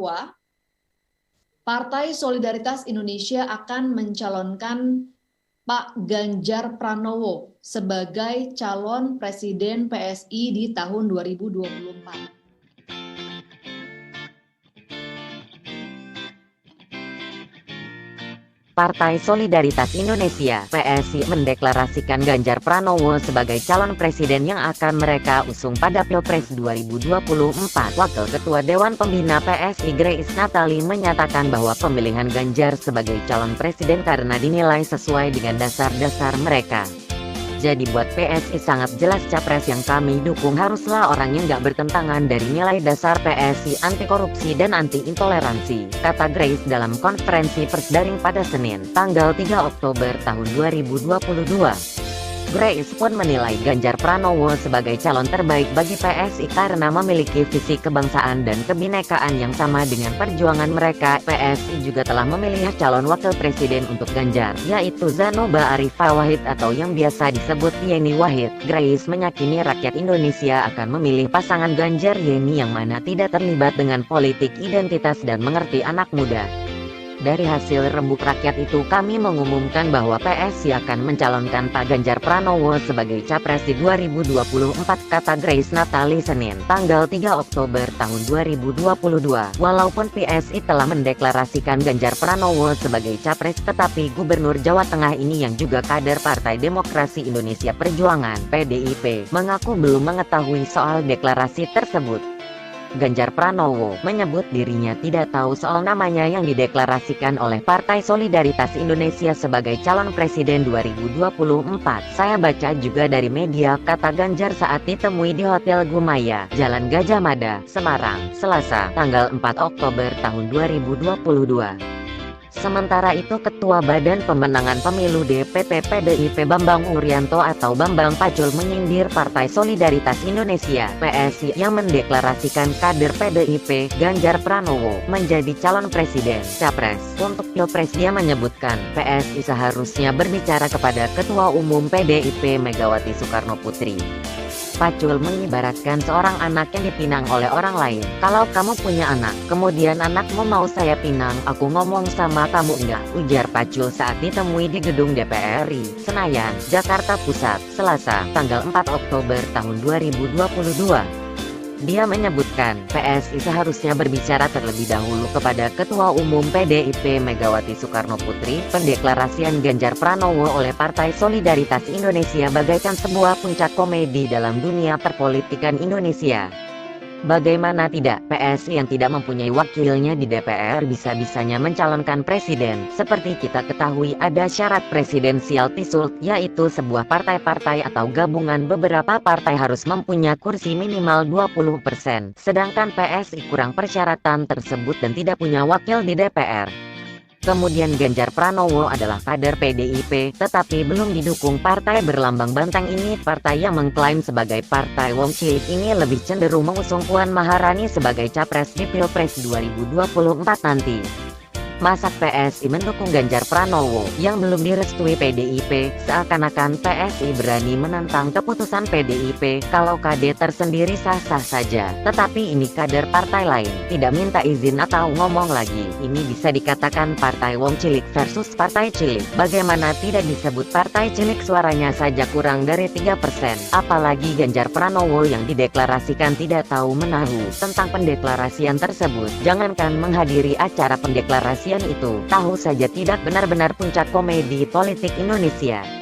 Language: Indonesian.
bahwa Partai Solidaritas Indonesia akan mencalonkan Pak Ganjar Pranowo sebagai calon Presiden PSI di tahun 2024. Partai Solidaritas Indonesia (PSI) mendeklarasikan Ganjar Pranowo sebagai calon presiden yang akan mereka usung pada Pilpres 2024. Wakil Ketua Dewan Pembina PSI Grace Natali menyatakan bahwa pemilihan Ganjar sebagai calon presiden karena dinilai sesuai dengan dasar-dasar mereka. Jadi buat PSI sangat jelas capres yang kami dukung haruslah orang yang gak bertentangan dari nilai dasar PSI anti korupsi dan anti intoleransi, kata Grace dalam konferensi pers daring pada Senin, tanggal 3 Oktober tahun 2022. Grace pun menilai Ganjar Pranowo sebagai calon terbaik bagi PSI karena memiliki visi kebangsaan dan kebinekaan yang sama dengan perjuangan mereka. PSI juga telah memilih calon wakil presiden untuk Ganjar, yaitu Zanoba Arifah Wahid atau yang biasa disebut Yeni Wahid. Grace meyakini rakyat Indonesia akan memilih pasangan Ganjar Yeni yang mana tidak terlibat dengan politik identitas dan mengerti anak muda. Dari hasil rembuk rakyat itu kami mengumumkan bahwa PSI akan mencalonkan Pak Ganjar Pranowo sebagai capres di 2024, kata Grace Natali Senin, tanggal 3 Oktober tahun 2022. Walaupun PSI telah mendeklarasikan Ganjar Pranowo sebagai capres, tetapi Gubernur Jawa Tengah ini yang juga kader Partai Demokrasi Indonesia Perjuangan (PDIP) mengaku belum mengetahui soal deklarasi tersebut. Ganjar Pranowo menyebut dirinya tidak tahu soal namanya yang dideklarasikan oleh Partai Solidaritas Indonesia sebagai calon presiden 2024. Saya baca juga dari media, kata Ganjar saat ditemui di Hotel Gumaya, Jalan Gajah Mada, Semarang, Selasa, tanggal 4 Oktober tahun 2022. Sementara itu Ketua Badan Pemenangan Pemilu DPP PDIP Bambang Urianto atau Bambang Pacul menyindir Partai Solidaritas Indonesia (PSI) yang mendeklarasikan kader PDIP Ganjar Pranowo menjadi calon presiden capres untuk Pilpres. Dia menyebutkan PSI seharusnya berbicara kepada Ketua Umum PDIP Megawati Soekarno Putri. Pacul mengibaratkan seorang anak yang dipinang oleh orang lain. Kalau kamu punya anak, kemudian anakmu mau saya pinang, aku ngomong sama kamu enggak, ujar Pacul saat ditemui di gedung DPR RI, Senayan, Jakarta Pusat, Selasa, tanggal 4 Oktober tahun 2022. Dia menyebutkan, PSI seharusnya berbicara terlebih dahulu kepada Ketua Umum PDIP Megawati Soekarno Putri. Pendeklarasian Ganjar Pranowo oleh Partai Solidaritas Indonesia bagaikan sebuah puncak komedi dalam dunia perpolitikan Indonesia. Bagaimana tidak, PSI yang tidak mempunyai wakilnya di DPR bisa-bisanya mencalonkan presiden. Seperti kita ketahui ada syarat presidensial threshold, yaitu sebuah partai-partai atau gabungan beberapa partai harus mempunyai kursi minimal 20%. Sedangkan PSI kurang persyaratan tersebut dan tidak punya wakil di DPR. Kemudian Ganjar Pranowo adalah kader PDIP, tetapi belum didukung partai berlambang bantang ini. Partai yang mengklaim sebagai partai Wong Cilik ini lebih cenderung mengusung Puan Maharani sebagai capres di Pilpres 2024 nanti. Masa PSI mendukung Ganjar Pranowo yang belum direstui PDIP? Seakan-akan PSI berani menentang keputusan PDIP. Kalau KD tersendiri sah-sah saja, tetapi ini kader partai lain, tidak minta izin atau ngomong lagi. Ini bisa dikatakan partai Wong Cilik versus partai Cilik. Bagaimana tidak disebut partai Cilik, suaranya saja kurang dari 3%. Apalagi Ganjar Pranowo yang dideklarasikan tidak tahu menahu tentang pendeklarasian tersebut. Jangankan menghadiri acara pendeklarasian itu, tahu saja tidak, benar-benar puncak komedi politik Indonesia.